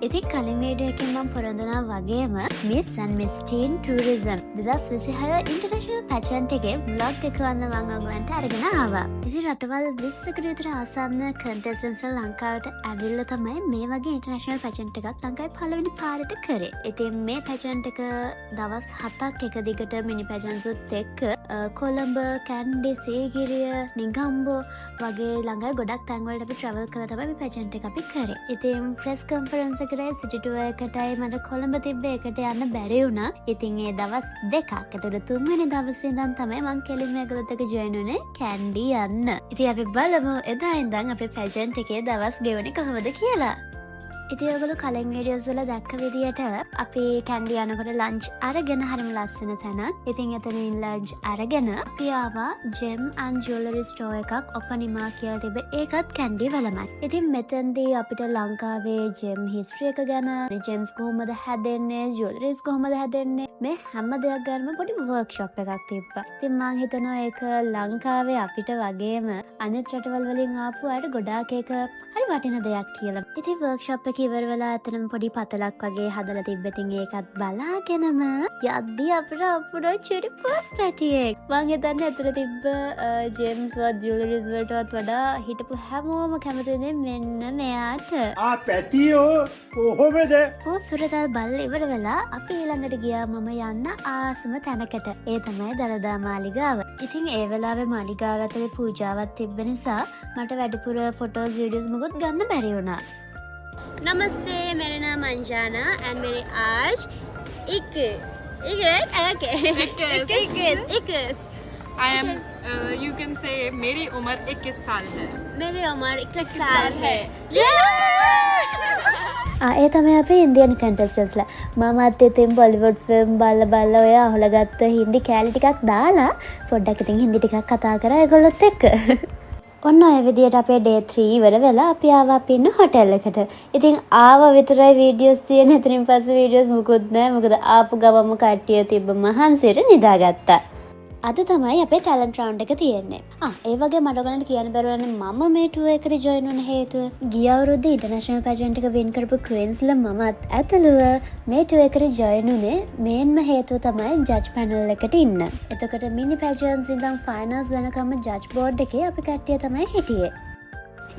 ඉතින් කලින් වීඩියෝ එකෙන් මම පොරොන්දුනා වගේම Miss and Miss Teen Tourism 2026 international pageant එකේ vlog එක වන්න මම ඔයගලන්ට අරගෙන ආවා. ඉතින් රටවල් 20කට විතර ආසන්න contestants ලංකාවට ඇවිල්ලා තමයි මේ වගේ ඉන්ටර්නැෂනල් පැජන්ට් එකක් ලංකාවේ පළවෙනි පාරට කරේ. ඉතින් මේ පැජන්ට් එක දවස් 7ක් එක දිගට මිනි පැජන්ට්ස් උත් එක්ක කොළඹ, කැන්ඩි, සීගිරිය, නිගම්බෝ වගේ ලංකාවේ ගොඩක් තැන්වලට අපි travel කරලා තමයි මේ පැජන්ට් එක අපි කරේ. ඉතින් press conference එකටයි සිටි ටුවර් එකටයි මට කොළඹ තිබ්බ එකට යන්න බැරි වුණා. ඉතින් ඒ දවස් දෙකක්. ඒතකොට තුන්වෙනි දවසේ ඉඳන් තමයි මම කෙලින්ම ඒගොල්ලොත් එක්ක join වුණේ කැන්ඩි යන්න. ඉතින් අපි බලමු එදා ඉඳන් අපේ පැජන්ට් එකේ දවස් ගෙවන්නේ කොහොමද කියලා. ඉතින් ඔයගොල්ලෝ කලින් වීඩියෝස් වල දැක්ක විදියට අපි කැන්ඩි යනකොට ලන්ච් අරගෙන හරිම ලස්සන තැනක්. ඉතින් එතනින් ලන්ච් අරගෙන අපි ආවා ජෙම් ඇන්ඩ් ජුවලරි ස්ටෝර් එකක් ඔපනිමා කියලා තිබ්බේ. ඒකත් කැන්ඩි වලමයි. ඉතින් මෙතෙන්දී අපිට ලංකාවේ ජෙම් හිස්ටරි එක ගැන, ජෙම්ස් කොහොමද හැදෙන්නේ, ජුවලරිස් කොහොමද හැදෙන්නේ, මේ හැම දෙයක් ගැනම පොඩි වර්ක්ෂොප් එකක් තිබ්බා. ඉතින් මං හිතනවා ඒක ලංකාවේ අපිට වගේම අනිත් රටවල් වලින් ආපු අයට ගොඩාක් ඒක හරි වටින දෙයක් කියලා. ඉතින් වර්ක්ෂොප් එක ඉවර වෙලා එතනම පොඩි පතලක් වගේ හදලා තිබ්බෙතින් ඒකත් බලාගෙනම යද්දී අපිට අපුඩෝ චුටි පර්ස් පැටියෙක්. මං හිතන්නේ අතන තිබ්බ ජේම්ස් වත් ජුවලරිස් වලටවත් වඩා හිටපු හැමෝම කැමති දේ මෙන්න මෙයාට. පැටියෝ කොහොමද? සුරතල් බල්ල ඉවර වෙලා අපි ඊළඟට ගියා මම යන්න ආසම තැනකට. ඒ තමයි දළදා මාලිගාව. ඉතින් ඒ වෙලාවේ මාලිගාව ඇතුලේ පූජාවක් තිබ්බ නිසා මට වැඩිපුර ෆොටෝස් වීඩියෝස් මොකුත් ගන්න බැරි වුණා. Namaste, मेरा नाम अंजाना and मेरी आज इक्कीस I am you can say मेरी उम्र 21 साल है. मेरी उम्र 21 साल है. ඒ තමයි අපේ ඉන්දියන් කන්ටෙස්ටන්ට්ස්ලා. මම අත්තින් බොලිවුඩ් ෆිල්ම් බලලා ඔය අහලගත්ත හින්දි කෑලි ටිකක් දාලා පොඩ්ඩක් ඉතින් හින්දි ටිකක් කතා කරා ඒගොල්ලොත් එක්ක. ඔන්න ඔය විදියට අපේ ඩේ 3 ඉවර වෙලා අපි ආවා අපි ඉන්න හොටෙල් එකට. ඉතින් ආව විතරයි වීඩියෝස් තියෙන. එතනින් පස්සේ වීඩියෝස් මුකුත් නැහැ. මොකද ආපු ගමම කට්ටිය තිබ්බ මහන්සියට නිදාගත්තා. අද තමයි අපේ ටැලන්ට් රවුන්ඩ් එක තියෙන්නේ. ඒ වගේ මට ඔයගලන්ට කියන්න බැරුවනේ මම මේ ටූර් එකේදී ජොයින් වුණ හේතුව. ගිය අවුරුද්දේ ඉන්ටර්නැෂනල් පැජන්ට් එක වින් කරපු ක්වීන්ස්ලා මමත් ඇතුළුව මේ ටූර් එකට ජොයින් වුණේ මේන්ම හේතුව තමයි ජජ් පැනල් එකට ඉන්න. එතකොට මිනි පැජන්ට්ස් ඉඳන් ෆයිනල්ස් වෙනකම් ජජ් බෝඩ් එකේ අපි කට්ටිය තමයි හිටියේ.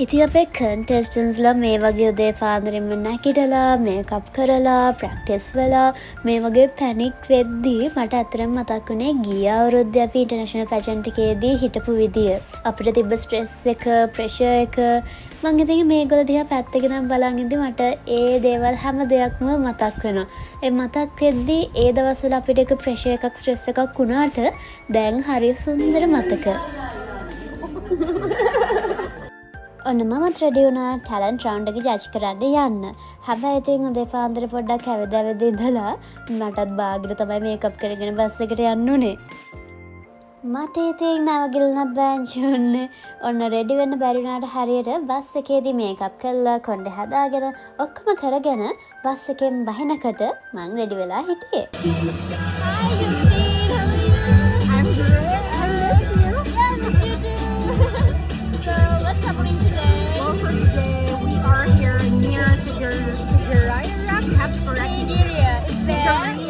ඉතින් අපේ කන්ටෙස්ටන්ට්ස්ලා මේ වගේ උදේ පාන්දරින්ම නැගිටලා මේකප් කරලා ප්‍රැක්ටිස් වෙලා මේ වගේ පැනික් වෙද්දී මට අතරම මතක් වුණේ ගිය අවුරුද්දේ අපි ඉන්ටර්නැෂනල් පැජන්ට් එකේදී හිටපු විදිය. අපිට තිබ්බ ස්ට්‍රෙස් එක, ප්‍රෙෂර් එක මං ඉතින් මේගොල්ලෝ දිහා පැත්තකින් බලන් ඉඳි මට ඒ දේවල් හැම දෙයක්ම මතක් වෙනවා. ඒ මතක් වෙද්දී ඒ දවස්වල අපිට එක ප්‍රෙෂර් එකක්, ස්ට්‍රෙස් එකක් වුණාට දැන් හරි සුන්දර මතක. ඔන්න මමත් රෙඩි වුණා ටැලන්ට් රවුන්ඩ් එක ජජ් කරන්න යන්න. හැබැයි ඉතින් උදේ පාන්දර පොඩ්ඩක් හැවද ඉඳලා මටත් බාගට තමයි මේකප් කරගෙන බස් එකට යන්න උනේ. මට ඉතින් නවගිල්ලනත් බෑන්චුන්නේ. ඔන්න රෙඩි වෙන්න බැරි වුණාට හරියට බස් එකේදී මේකප් කරලා කොණ්ඩේ හදාගෙන ඔක්කොම කරගෙන බස් එකෙන් බහිනකොට මං රෙඩි වෙලා හිටියේ.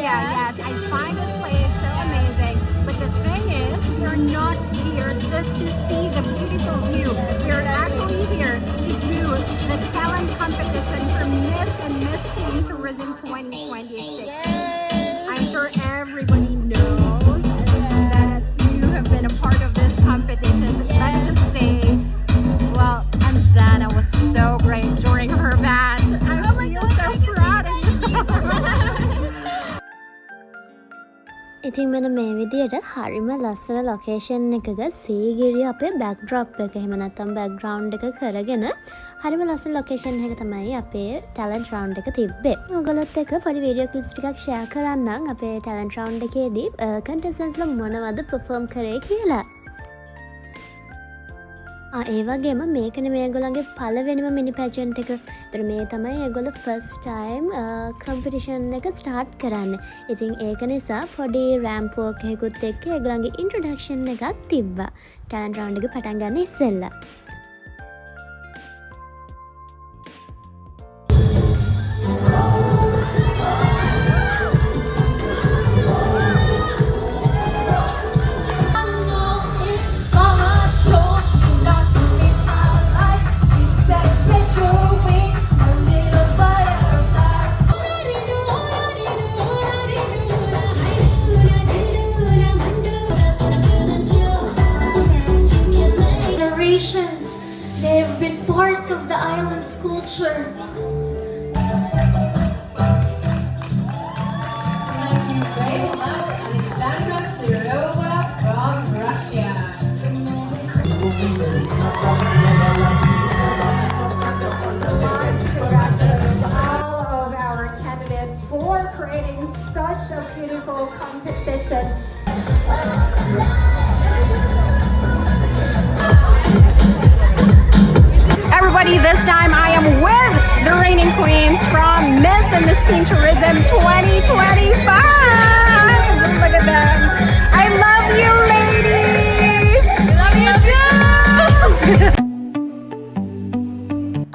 Yes, I find this place so amazing. But the thing is, we're not here just to see the beautiful view. We're actually here to do the talent competition for Miss and Miss Teen Tourism 2026. I'm sure everybody knows that you have been a part of this competition. But let's just say, well, Anjana was so great during her band. I feel so proud of you. ඉතින් මෙන්න මේ විදියට හරිම ලස්සන location එකක සීගිරිය අපේ බෑක්ඩ්‍රොප් එක එහෙම නැත්නම් බෑක්ග්‍රවුන්ඩ් එක කරගෙන හරිම ලස්සන ලොකේෂන් එක තමයි අපේ ටැලන්ට් රවුන්ඩ් එක තිබ්බේ. ඔයගොල්ලොත් එක්ක පොඩි වීඩියෝ ක්ලිප්ස් ටිකක් ෂෙයා කරන්නම් අපේ ටැලන්ට් රවුන්ඩ් එකේදී කන්ටෙස්ටන්ට්ස්ලා මොනවද පර්ෆෝම් කරේ කියලා. ඒ වගේම මේකනේ මේගොල්ලන්ගේ පළවෙනිම මිනි පැජන්ට් එක. ඒතර මේ තමයි ඒගොල්ලෝ ෆස්ට් ටයිම් කම්පිටිෂන් එක ස්ටාර්ට් කරන්නේ. ඉතින් ඒක නිසා පොඩි රෑම්ප් වෝක් එකකුත් එක්ක ඒගොල්ලන්ගේ ඉන්ට්‍රොඩක්ෂන් එකක් තිබ්බා. ටැලන්ට් රවුන්ඩ් එක පටන් ගන්න ඉස්සෙල්ලා. Thank you very much, Alexandra Sirova from Russia. Congratulations all of our candidates for creating such a beautiful competition. Everybody, this time I am with the reigning queens from Miss and Miss Teen Tourism 2025. Look at them. I love you, ladies. Love you too.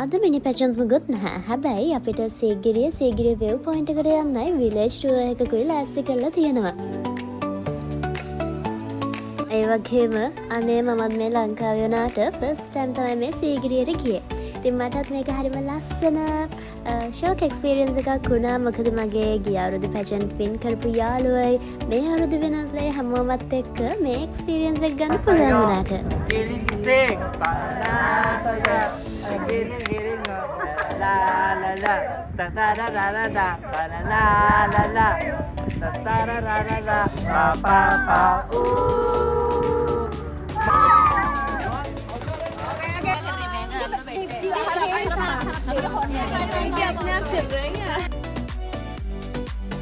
අද මිනි පැචන්ස්ම ගොත් නැහැ. හැබැයි අපිට Sigiriya wave point එකට යන්නයි village tour එකකුයි ලෑස්ති කරලා තියෙනවා. ඒ වගේම අනේ මමත් මේ ලංකාවේ වුණාට ෆස්ට් ටයිම් තමයි මේ සීගිරියට ගියේ. ඉතින් මටත් මේක හරිම ලස්සන ෂෝක් එක්ස්පීරියන්ස් එකක් වුණා. මොකද මගේ ගිය අවුරුදු පැචන්ට් වින් කරපු යාළුවයි මේ අවුරුදු වෙනස්ලයි හැමෝමත් එක්ක මේ එක්ස්පීරියන්ස් එක ගන්න පුළුවන් වුණාට.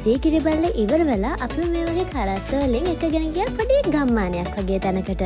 සීගිරි බල්ල ඉවර වෙලා අපි මේ වගේ කරත්ත වලින් එක ගෙන ගියා පොඩි ගම්මානයක් වගේ තැනකට.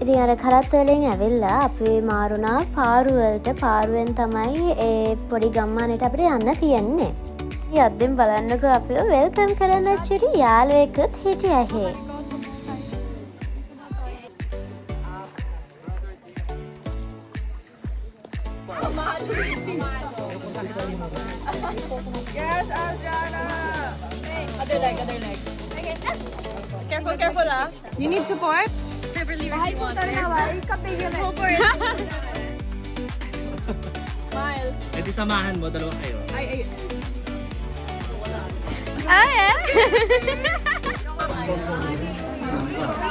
ඉතින් අර කරත්ත වලින් ඇවිල්ලා අපි මාරුණා පාරුවලට. පාරුවෙන් තමයි ඒ පොඩි ගම්මානයට අපිට යන්න තියෙන්නේ. යද්දෙන් බලන්නකෝ අපිව වෙල්කම් කරන්න චුටි යාළුවෙකුත් හිටියා හේ. Yes, Arjana. Other leg. Okay. Careful, ah. You need support? Beverly really wanted. Go for it. Smile. Eh di samahan mo, dalawa kayo. Ay.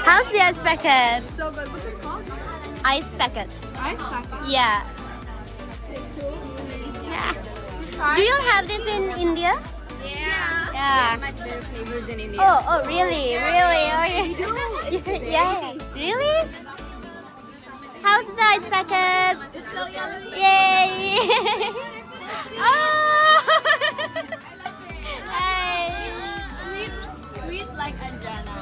How's the ice packet? So good. What's it called? Ice packet. Ice packet. Yeah. Do you have this in India? Yeah. Much better flavors than India. Oh, really? Oh, yeah. Yeah. Really? How's the ice packet? It's so yummy. Yay! Oh! Hey. Sweet like Anjana.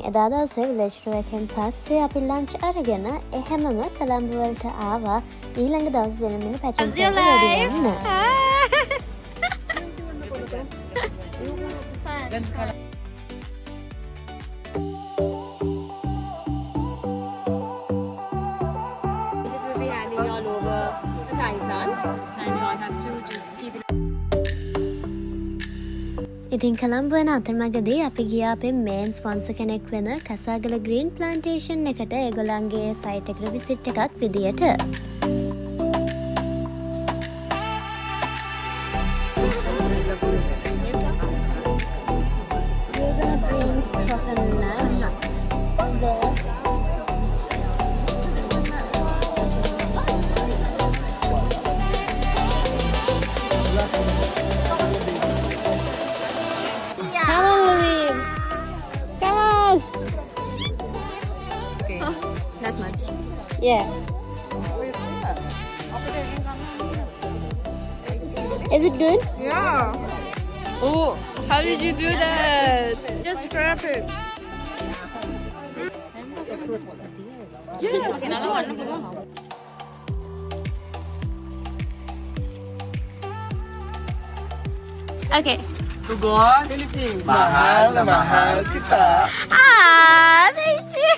එදා දවසේ village tour එකෙන් පස්සේ අපි lunch අරගෙන එහෙමම කොළඹ වලට ආවා. ඊළඟ දවස් දෙන මිනි පැචන්ස් එකට වැඩි වෙන්න. We'll be handing you all over the tiny plant, and you all have to just keep it. ඉතින් කොළඹ වන අතරමඟදී අපි ගියා අපේ මේන් ස්පොන්සර් කෙනෙක් වෙන කසාගල ග්‍රීන් ප්ලාන්ටේෂන් එකට ඒගොල්ලන්ගේ සයිට් එකට විසිට් එකක් විදියට. We're gonna drink coconut. It's there. Come on, Louis. Come on. Okay. Not much. Yeah. Is it good? Yeah. Oh, how did you do that? Just grab it. Yeah. Okay, another one. Okay. Tugon, mahal na mahal kita. Ah, thank you.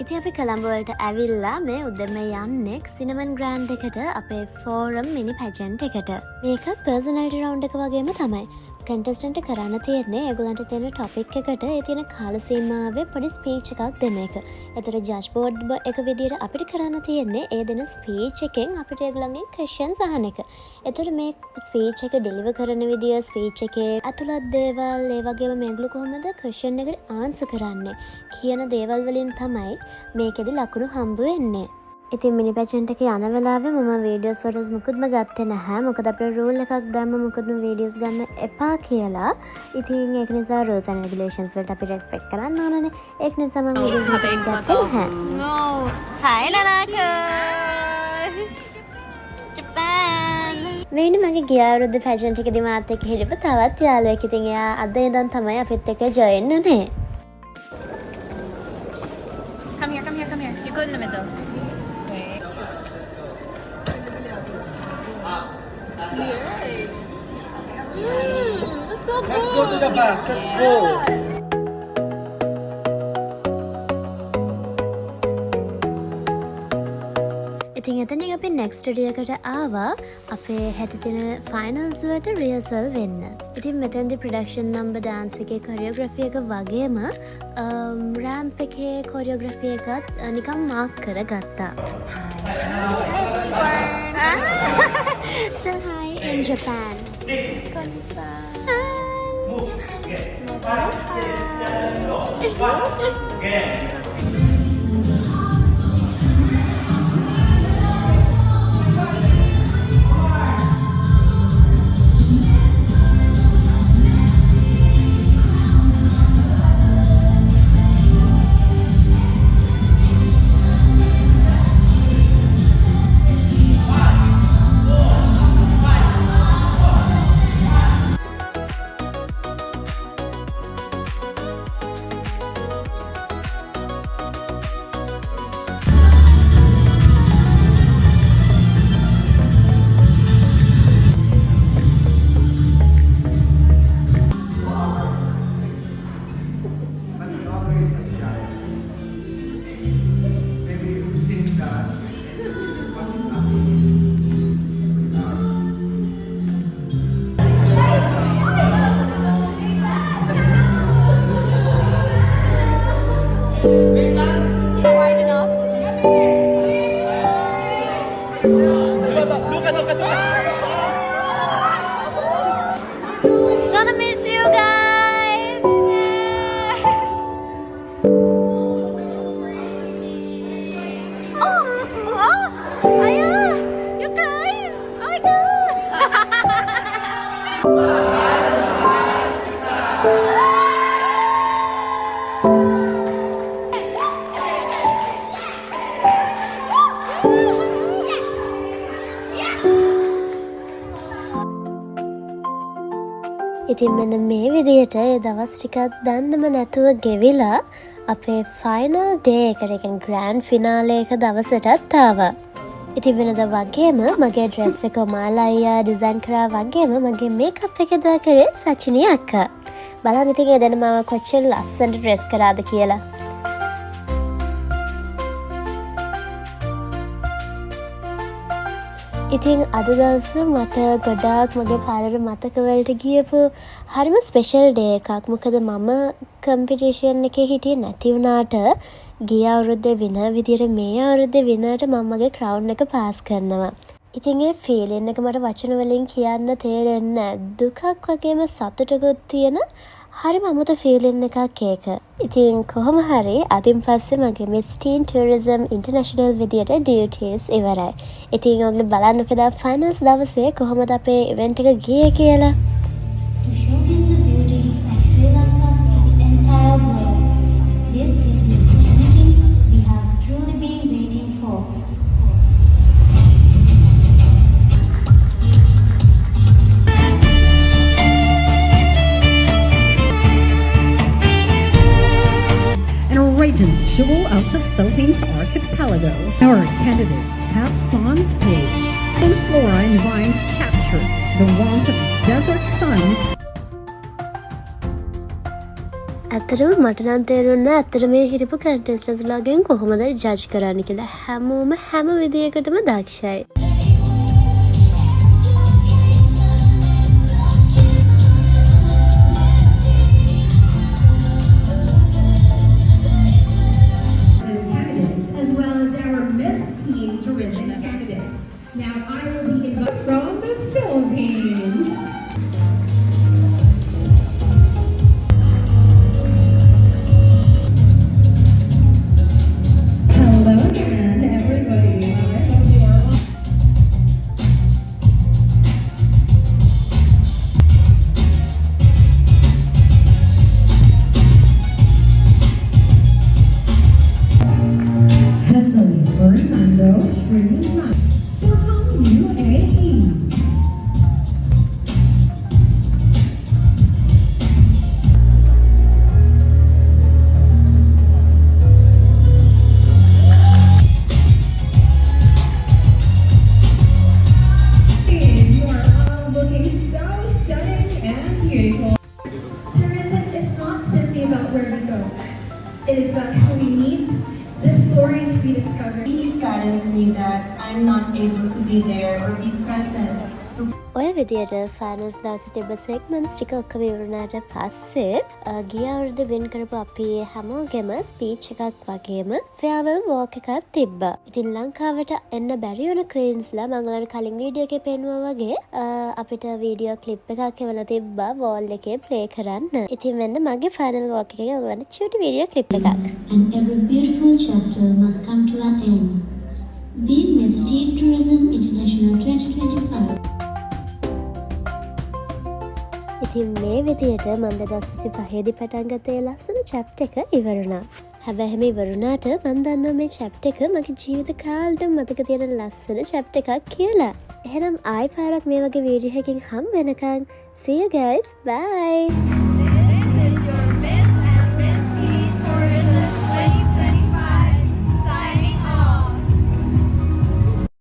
ඉතින් අපි කොළඹ වලට ඇවිල්ලා මේ උදෙම යන්නේ cinnamon grand එකට අපේ forum මිනි pageant එකට. මේකත් පර්සනැලිටි රවුන්ඩ් එක වගේම තමයි. කන්ටෙස්ටන්ට් කරන්න තියෙන්නේ ඒගොල්ලන්ට තියෙන ටොපික් එකට ඒ තියෙන කාල සීමාවේ පොඩි ස්පීච් එකක් දෙන එක. ඒතර ජජ් බෝඩ් එක විදියට අපිට කරන්න තියෙන්නේ ඒ දෙන ස්පීච් එකෙන් අපිට ඒගොල්ලන්ගෙන් ක්වෙස්චන්ස් අහන එක. ඒතර මේ ස්පීච් එක ඩෙලිවර් කරන විදිය, ස්පීච් එකේ අතුලත් දේවල්, ඒ වගේම මේගොල්ලෝ කොහොමද ක්වෙස්චන් එකට ආන්සර් කරන්නේ කියන දේවල් වලින් තමයි මේකෙදි ලකුණු හම්බ වෙන්නේ. ඉතින් මිනි පැජන්ට් එකේ යන වෙලාවේ මම වීඩියෝස් ෆොටෝස් මුකුත්ම ගත්තේ නැහැ. මොකද අපේ රූල් එකක් දැම්ම මුකුත්ම වීඩියෝස් ගන්න එපා කියලා. ඉතින් ඒක නිසා rules and regulations වලට අපි රෙස්පෙක්ට් කරන්න ඕනනේ. ඒක නිසා මම වීඩියෝස් මුකුත් ගත්තේ නැහැ. No. Hi, Nanaka. Japan. මේනි මගේ ගිය අවුරුද්දේ පැජන්ට් එකේදී මාත් එක්ක හිටපු තවත් යාළුවෙක්. ඉතින් එයා අද ඉඳන් තමයි අපිත් එක්ක join වුනේ. Come here, come here, come here. You go in the middle. It's so cool. Let's go to the bus. Let's go. ඉතින් එතනින් අපි නෙක්ස්ට් ස්ටුඩියෝ එකට ආවා අපේ හෙට තියෙන ෆයිනල්ස් වලට රිහර්සල් වෙන්න. ඉතින් මෙතෙන්දී ප්‍රොඩක්ෂන් නම්බර් dance එකේ කොරියෝග්‍රැෆි එක වගේම රෑම්ප් එකේ කොරියෝග්‍රැෆි එකත් නිකන් මාක් කරගත්තා. So hi in Japan. Konnichiwa. Wide enough. Gonna miss you guys. Oh, Aya, you're crying. Oh my God. ඉතින් මෙන්න මේ විදියට ඒ දවස් ටිකක් දන්නම නැතුව ගෙවිලා අපේ ෆයිනල් ඩේ එකට ග්‍රෑන්ඩ් ෆිනාලේ එක දවසටත් ආවා. ඉතින් වෙනද වගේම මගේ ඩ්‍රෙස් එක ඔමාලා අයියා ඩිසයින් කරා වගේම මගේ මේකප් එක දා කරේ සචිනී අක්කා. බලන්න ඉතින් ඒ දැන මාව කොච්චර ලස්සනට ඩ්‍රෙස් කරාද කියලා. ඉතින් අද දවස මට ගොඩාක් මගේ පාරට මතකවලට ගියපු හරිම ස්පෙෂල් ඩේ එකක්. මොකද මම කම්පිටිෂන් එකේ හිටියේ නැති වුණාට ගිය අවුරුද්දේ විනර් විදියට මේ අවුරුද්දේ විනර්ට මම මගේ ක්‍රවුන් එක පාස් කරනවා. ඉතින් ඒ ෆීලින් එක මට වචන වලින් කියන්න තේරෙන්නේ නැහැ. දුකක් වගේම සතුටකුත් තියෙන හරිම අමුතු ෆීලින් එකක් ඒක. ඉතින් කොහොම හරි අදින් පස්සේ මගේ Miss Teen Tourism International විදියට duties ඉවරයි. ඉතින් ඔයගොල්ලෝ බලන්නකෝ දා ෆයිනල්ස් දවසේ කොහොමද අපේ ඉවෙන්ට් එක ගියේ කියලා. To showcase the beauty of Sri Lanka to the entire world. This is the opportunity we have truly been waiting for. Region jewel of the Philippines archipelago. Our candidates taps on stage. And flora and vines capture the warmth of desert sun. ඇත්තටම මට නම් තේරුන්නේ ඇත්තට මේ හිටපු කන්ටෙස්ටර්ස්ලාගෙන් කොහොමද ජජ් කරන්න කියලා. හැමෝම හැම විදියකටම දක්ෂයි. Candidates, as well as our Miss Teen Tourism candidates. Now I will be invited from the Philippines. Hello again, everybody. I hope you are all. Hasali Fernando Sri Lanka. Welcome UAE. You are all looking so stunning and beautiful. Tourism is not simply about where we go. It is about who we meet, the stories we discover. He saddens me that I'm not able to be there or be present to ඔය විදියට finals දාසි තිබ්බ segments ටික ඔක්කොම ඉවරුණාට පස්සේ ගිය අවුරුද්දේ වෙන් කරපු අපි හැමෝගෙම ස්පීච් එකක් වගේම ෆෙයාවෙල් වෝක් එකක් තිබ්බා. ඉතින් ලංකාවට එන්න බැරි වුණ ක්වීන්ස්ලා මම ඔයාලට කලින් වීඩියෝ එකේ පෙන්නුවා වගේ අපිට වීඩියෝ ක්ලිප් එකක් එවලා තිබ්බා වෝල් එකේ ප්ලේ කරන්න. ඉතින් මෙන්න මගේ ෆයිනල් වෝක් එකේ ඔයාලට චූටි වීඩියෝ ක්ලිප් එකක්. And every beautiful chapter must come to an end. Being Miss Teen Tourism International 2025. ඉතින් මේ විදියට මම 2025 දී පටන් ගත්තේ ලස්සන චැප්ටර් එක ඉවරුණා. හැබැයි එහෙම ඉවරුණාට මම දන්නවා මේ චැප්ටර් එක මගේ ජීවිත කාලෙට මතක තියෙන ලස්සන චැප්ටර් එකක් කියලා. එහෙනම් ආයි පාරක් මේ වගේ වීඩියෝ එකකින් හම් වෙනකන් see you guys bye.